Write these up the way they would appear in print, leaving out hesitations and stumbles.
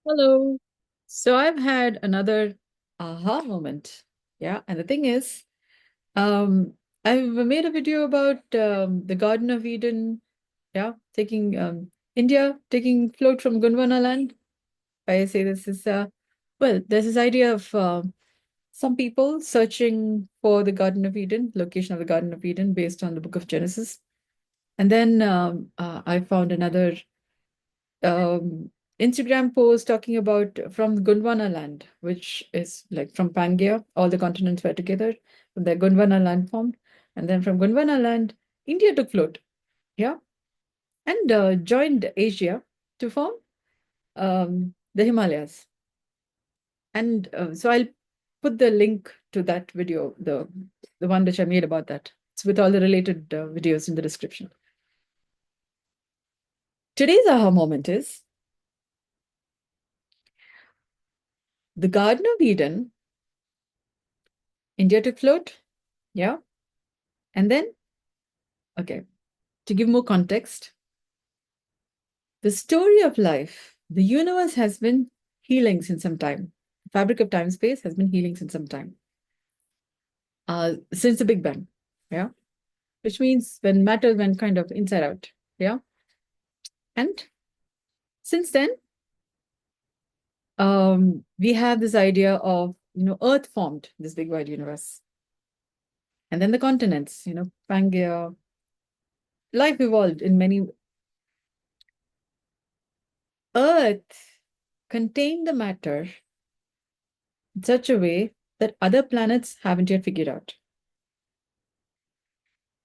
Hello. So I've had another aha moment. Yeah. And the thing is, um, I've made a video about the Garden of Eden. Yeah. Taking India, taking float from Gondwana Land. I say this is, well, there's this idea of some people searching for the Garden of Eden, location of the Garden of Eden based on the book of Genesis. And then I found another um, Instagram post talking about from Gondwana Land, which is like from Pangaea, all the continents were together, and the Gondwana Land formed. And then from Gondwana Land, India took float, yeah, and joined Asia to form the Himalayas. And so I'll put the link to that video, the one which I made about that. It's with all the related videos in the description. Today's aha moment is the Garden of Eden. India took float, yeah. And then, okay, to give more context, the story of life, the universe has been healing since some time. The fabric of time space has been healing since some time, since the Big Bang, yeah, which means when matter went kind of inside out, yeah. And since then, we have this idea of, Earth formed this big wide universe. And then the continents, Pangaea, life evolved in many. Earth contained the matter in such a way that other planets haven't yet figured out.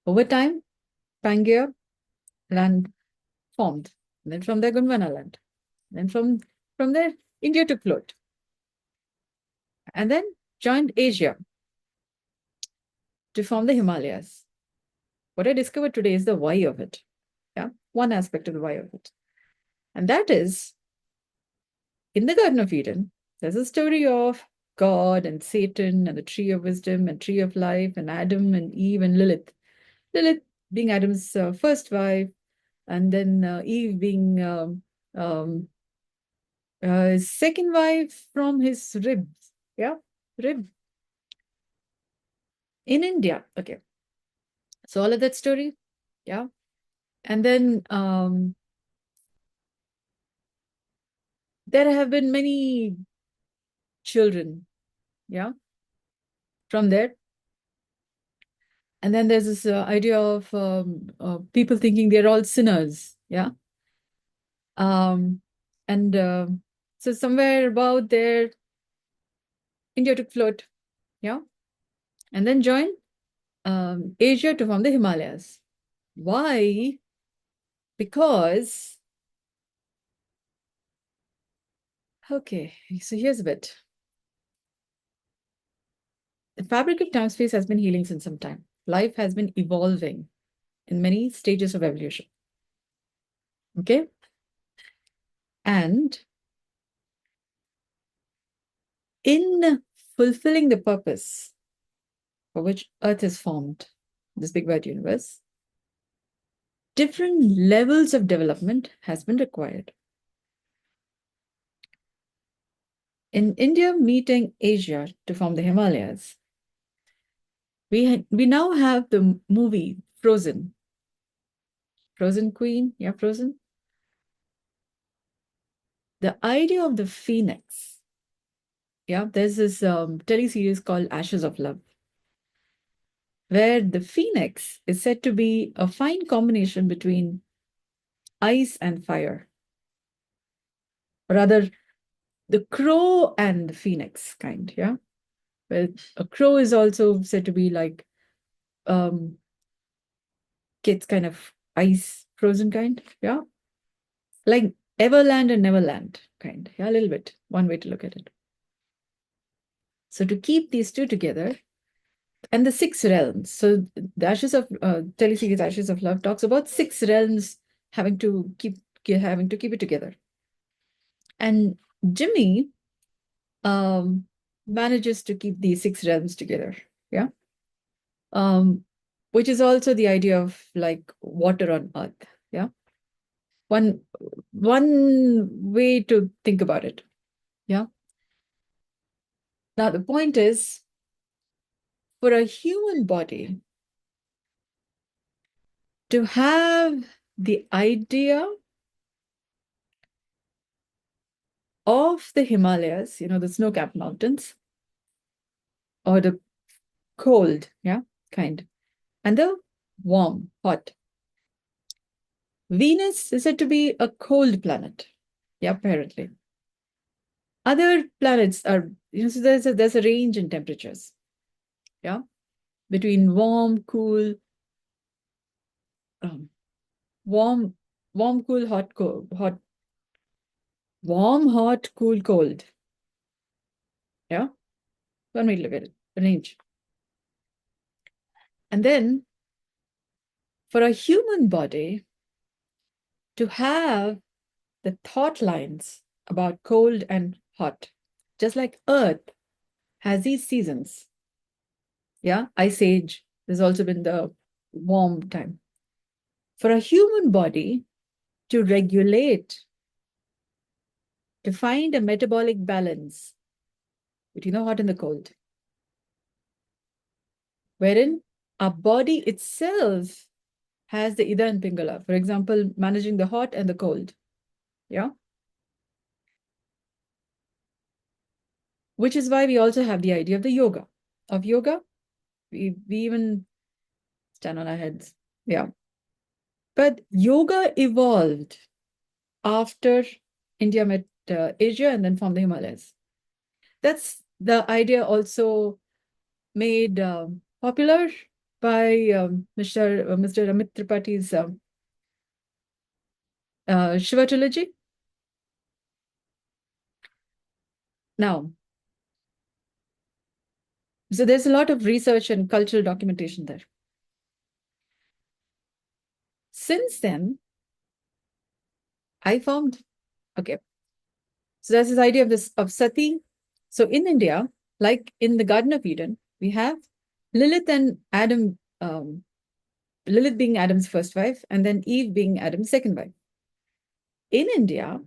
Over time, Pangaea land formed. And then from there, Gondwana land. Then from there, India took float. And then joined Asia to form the Himalayas. What I discovered today is the why of it. Yeah, one aspect of the why of it. And that is, in the Garden of Eden, there's a story of God and Satan and the tree of wisdom and tree of life and Adam and Eve and Lilith. Lilith being Adam's first wife, and then Eve being um, second wife from his ribs. Yeah, rib in India. Okay, so all of that story. Yeah, and then there have been many children. Yeah, from there. And then there's this idea of people thinking they're all sinners. Yeah. Um, and so somewhere about there, India took float. Yeah. And then joined Asia to form the Himalayas. Why? Because, okay, so here's a bit. The fabric of time space has been healing since some time. Life has been evolving in many stages of evolution. Okay? And in fulfilling the purpose for which Earth is formed, this big wide universe, different levels of development has been required. In India meeting Asia to form the Himalayas, we now have the movie Frozen. Frozen Queen, yeah, Frozen. The idea of the phoenix. Yeah, there's this teleseries called Ashes of Love, where the phoenix is said to be a fine combination between ice and fire. Or rather, the crow and the phoenix kind, yeah? Where a crow is also said to be like kids kind of ice frozen kind, yeah? Like Everland and Neverland kind, yeah, a little bit, one way to look at it. So to keep these two together, and the six realms. So the Ashes of teleseries Ashes of Love talks about six realms having to keep it together. And Jimmy um, manages to keep these six realms together. Yeah. Um, which is also the idea of like water on earth. Yeah. One way to think about it. Yeah. Now the point is, for a human body to have the idea of the Himalayas, the snow-capped mountains, or the cold, kind, and the warm, hot. Venus is said to be a cold planet. Yeah, apparently. Other planets are, so there's a range in temperatures. Yeah, between warm, cool, um, warm, warm, cool, hot, cold, hot, warm, hot, cool, cold. Yeah, one way to look at it, range. And then for a human body to have the thought lines about cold and hot, just like Earth has these seasons. Yeah, Ice Age, there's also been the warm time. For a human body to regulate, to find a metabolic balance between the hot and the cold, wherein our body itself has the Ida and Pingala, for example, managing the hot and the cold. Yeah. Which is why we also have the idea of the yoga. Of yoga, we even stand on our heads. Yeah. But yoga evolved after India met Asia and then formed the Himalayas. That's the idea also made popular by Mr. Amit Tripathi's Shiva trilogy. Now, so there's a lot of research and cultural documentation there. Since then, I found, okay, so there's this idea of sati. So in India, like in the Garden of Eden, we have Lilith and Adam, Lilith being Adam's first wife, and then Eve being Adam's second wife. In India,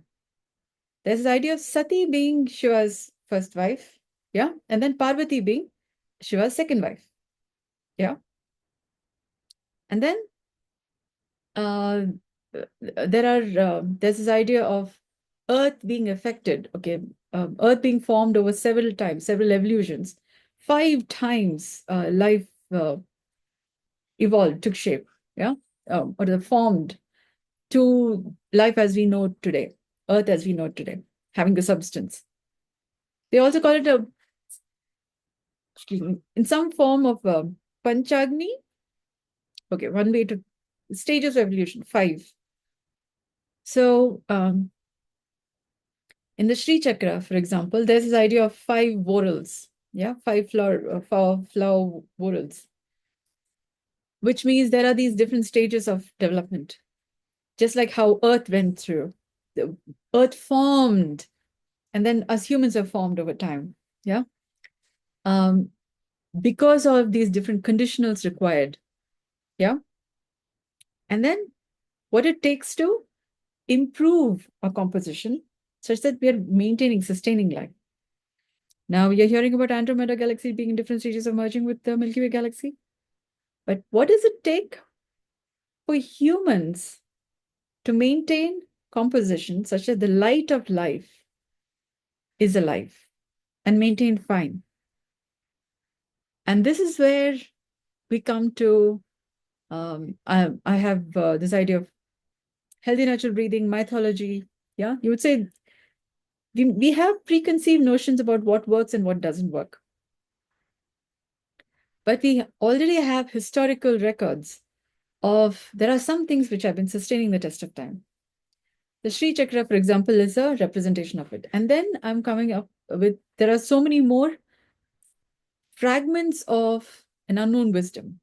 there's this idea of Sati being Shiva's first wife, yeah, and then Parvati being Shiva's second wife, yeah. And then there's this idea of Earth being affected, okay, Earth being formed over several times, several evolutions. 5 times life evolved, took shape, yeah, or formed to life as we know it today, Earth as we know it today, having the substance. They also call it in some form of Panchagni. Okay, one way to stages of evolution, 5. So in the Sri Chakra, for example, there's this idea of 5 whorls, yeah, 5 flower whorls, which means there are these different stages of development, just like how Earth went through. The Earth formed, and then us humans are formed over time, yeah, because of these different conditionals required, yeah, and then what it takes to improve our composition such that we are maintaining, sustaining life. Now we are hearing about Andromeda galaxy being in different stages of merging with the Milky Way galaxy. But what does it take for humans to maintain composition such that the light of life is alive and maintained fine? And this is where we come to, I have this idea of healthy natural breathing, mythology. Yeah, you would say we have preconceived notions about what works and what doesn't work. But we already have historical records of, there are some things which have been sustaining the test of time. The Sri Chakra, for example, is a representation of it. And then I'm coming up with, there are so many more fragments of an unknown wisdom.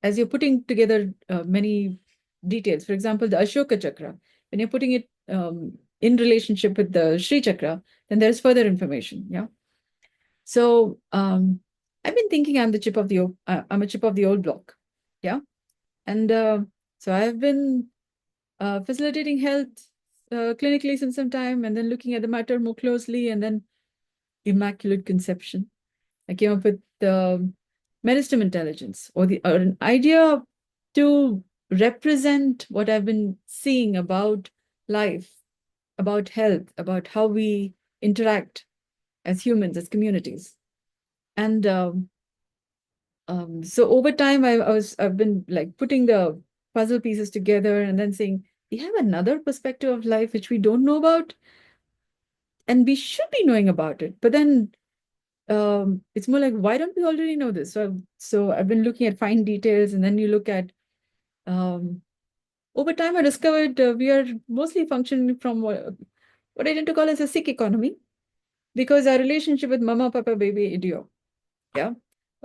As you're putting together many details, for example, the Ashoka Chakra, when you're putting it in relationship with the Sri Chakra, then there's further information, yeah? So I've been thinking I'm a chip of the old block, yeah? And so I've been facilitating health clinically since some time, and then looking at the matter more closely, and then immaculate conception. I came up with the meristem intelligence, or an idea to represent what I've been seeing about life, about health, about how we interact as humans, as communities. And so over time, I've been like putting the puzzle pieces together and then saying, we have another perspective of life which we don't know about, and we should be knowing about it. But then it's more like, why don't we already know this? So I've been looking at fine details, and then you look at over time, I discovered we are mostly functioning from what I tend to call as a sick economy, because our relationship with mama, papa, baby, idiot, yeah,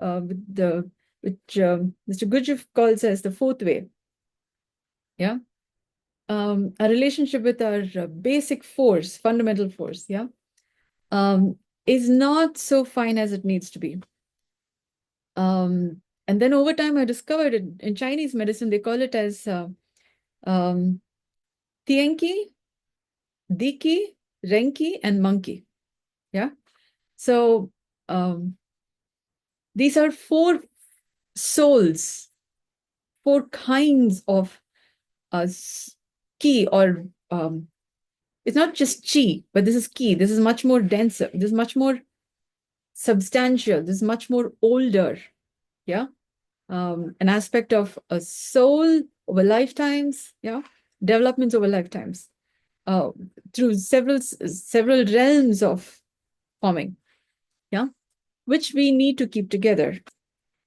with the which Mr. Gurdjieff calls as the fourth way, yeah, our relationship with our basic force, fundamental force, yeah, is not so fine as it needs to be. And then over time, I discovered in Chinese medicine, they call it as Tianqi, Diki, Renki, and Monkey. Yeah. So these are four souls, four kinds of ki, or it's not just chi, but this is ki. This is much more denser. This is much more substantial. This is much more older. Yeah. An aspect of a soul over lifetimes. Yeah. Developments over lifetimes. Through several realms of forming. Yeah. Which we need to keep together.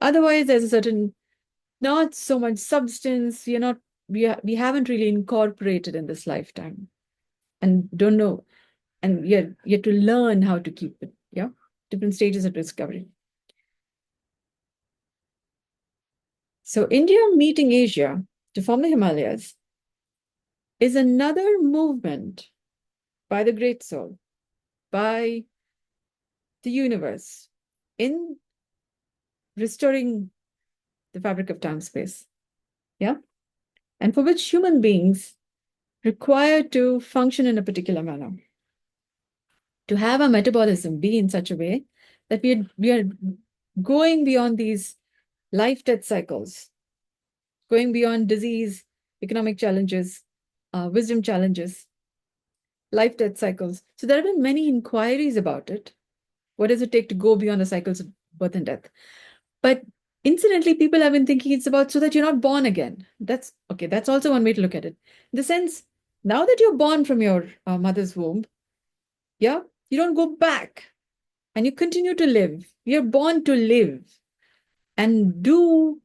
Otherwise, there's a certain not so much substance. We haven't really incorporated in this lifetime, and don't know, and yet to learn how to keep it. Yeah, different stages of discovery. So India meeting Asia to form the Himalayas is another movement by the Great Soul, by the universe, in restoring the fabric of time space. Yeah, and for which human beings require to function in a particular manner, to have a metabolism be in such a way that we are going beyond these life-death cycles, going beyond disease, economic challenges, wisdom challenges, life-death cycles. So there have been many inquiries about it. What does it take to go beyond the cycles of birth and death? But incidentally, people have been thinking it's about so that you're not born again. That's okay. That's also one way to look at it. In the sense, now that you're born from your mother's womb, yeah, you don't go back and you continue to live. You're born to live and do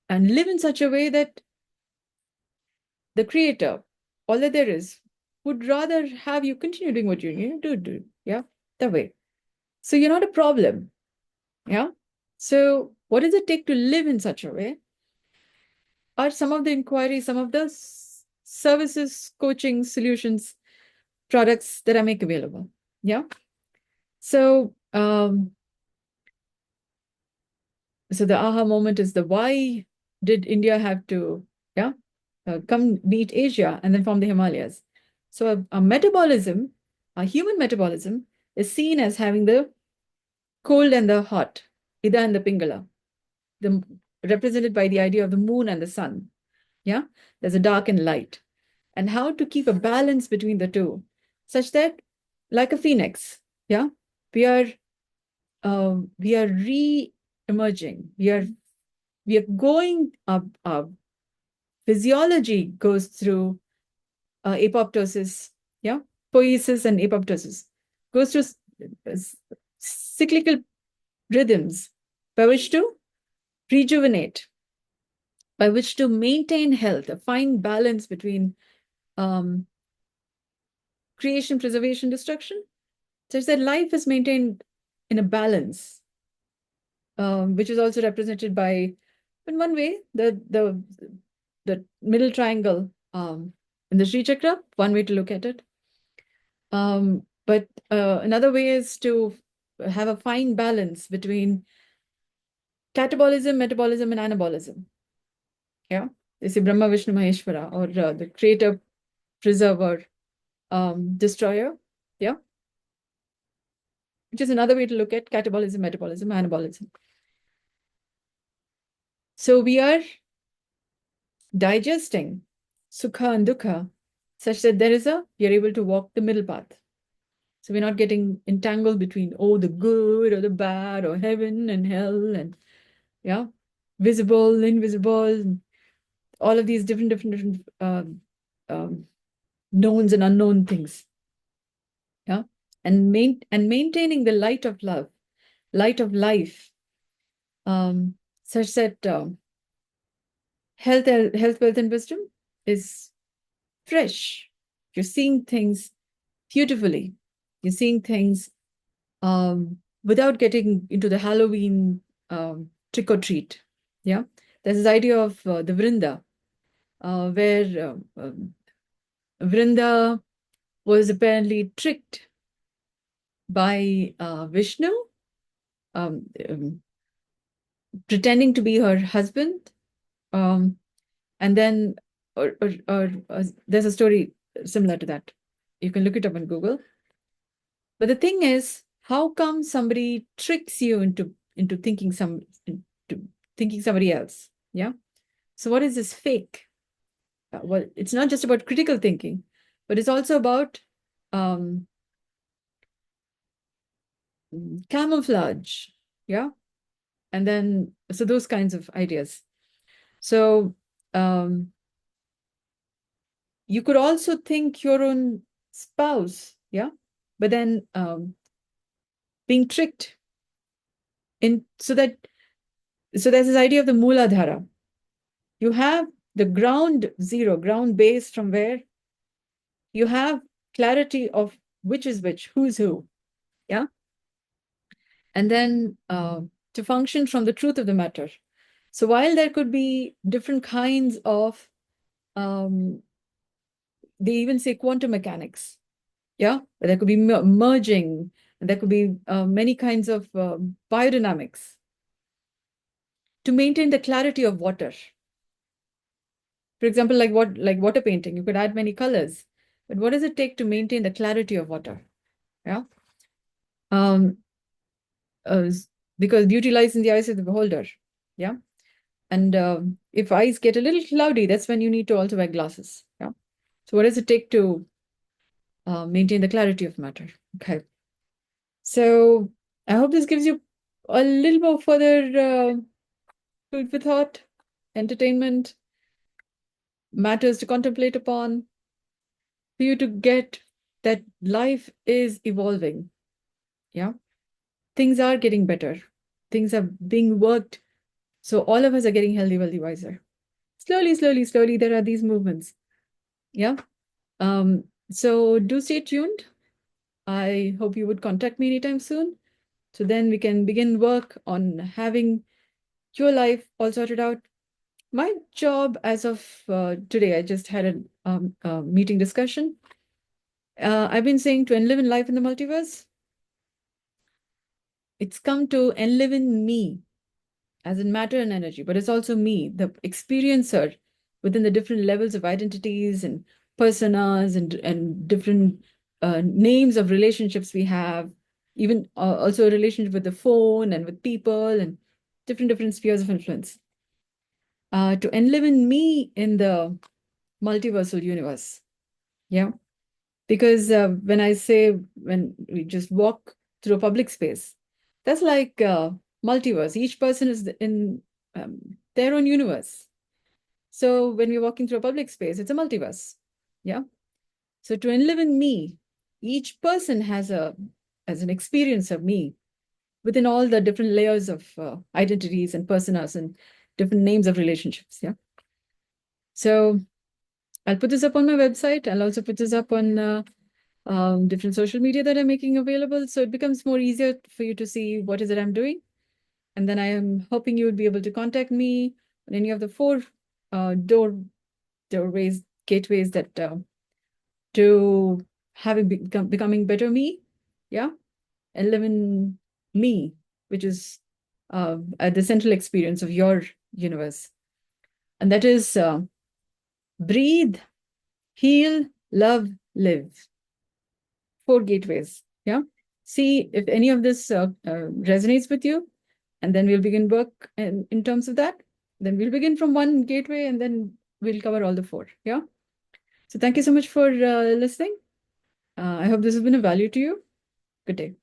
and live in such a way that the creator, all that there is, would rather have you continue doing what you do. Yeah, that way. So you're not a problem. Yeah. So what does it take to live in such a way? Are some of the inquiries, some of the services, coaching, solutions, products that I make available. Yeah. So so the aha moment is the why did India have to come meet Asia and then form the Himalayas? So a metabolism, a human metabolism, is seen as having the cold and the hot, Ida and the Pingala, represented by the idea of the moon and the sun. Yeah, there's a dark and light, and how to keep a balance between the two, such that, like a phoenix, yeah, we are re-emerging. We are going up. Physiology goes through apoptosis, yeah, poiesis and apoptosis, goes through cyclical rhythms by which to rejuvenate, by which to maintain health, a fine balance between creation, preservation, destruction, such that life is maintained in a balance, which is also represented by, in one way, the middle triangle in the Sri Chakra, one way to look at it. But another way is to have a fine balance between catabolism, metabolism, and anabolism. Yeah, they say Brahma, Vishnu, Maheshwara, or the creator, preserver, destroyer, yeah, which is another way to look at catabolism, metabolism, anabolism. So we are digesting sukha and dukkha such that we are able to walk the middle path. So we're not getting entangled between, oh, the good or the bad or heaven and hell and, yeah, visible, invisible, all of these different knowns and unknown things. Yeah. And maintaining the light of love, light of life, such that health, wealth, and wisdom is fresh. You're seeing things beautifully. You're seeing things without getting into the Halloween trick or treat. Yeah, there's this idea of the Vrinda, where Vrinda was apparently tricked by Vishnu, um, um, pretending to be her husband, and then there's a story similar to that. You can look it up on Google. But the thing is, how come somebody tricks you into thinking thinking somebody else? Yeah. So what is this fake? Well, it's not just about critical thinking, but it's also about camouflage. Yeah. And then, so those kinds of ideas. So you could also think your own spouse. Yeah. But then being tricked so there's this idea of the Mooladhara. You have the ground zero, ground base from where you have clarity of which is which, who's who. Yeah. And then to function from the truth of the matter. So while there could be different kinds of, they even say quantum mechanics. Yeah. But there could be merging, and there could be many kinds of biodynamics to maintain the clarity of water. For example, like water painting, you could add many colors, but what does it take to maintain the clarity of water? Yeah. Uh, because beauty lies in the eyes of the beholder. Yeah. And if eyes get a little cloudy, that's when you need to also wear glasses. Yeah. So what does it take to maintain the clarity of matter? Okay. So I hope this gives you a little more further food for thought, entertainment, matters to contemplate upon, for you to get that life is evolving. Yeah. Things are getting better. Things are being worked. So all of us are getting healthy, wealthy, wiser. Slowly, there are these movements. Yeah. So do stay tuned. I hope you would contact me anytime soon. So then we can begin work on having your life all sorted out. My job as of today, I just had a meeting discussion. I've been saying to enlive in life in the multiverse. It's come to enlive in me, as in matter and energy, but it's also me, the experiencer within the different levels of identities and personas and different names of relationships we have, even also a relationship with the phone and with people and different spheres of influence. To enlive in me in the multiversal universe. Yeah. Because when I say, when we just walk through a public space, that's like multiverse. Each person is in their own universe. So when we're walking through a public space, it's a multiverse. Yeah. So to enlive in me, each person has an experience of me within all the different layers of identities and personas and different names of relationships. Yeah. So I'll put this up on my website. I'll also put this up on different social media that I'm making available. So it becomes more easier for you to see what is it I'm doing. And then I am hoping you would be able to contact me on any of the four doorways, gateways that to having becoming better me. Yeah. And live in me, which is at the central experience of your universe. And that is breathe, heal, love, live. 4 gateways. Yeah. See if any of this resonates with you, and then we'll begin work in terms of that. Then we'll begin from one gateway, and then we'll cover all the 4. Yeah. So thank you so much for listening. I hope this has been of value to you. Good day.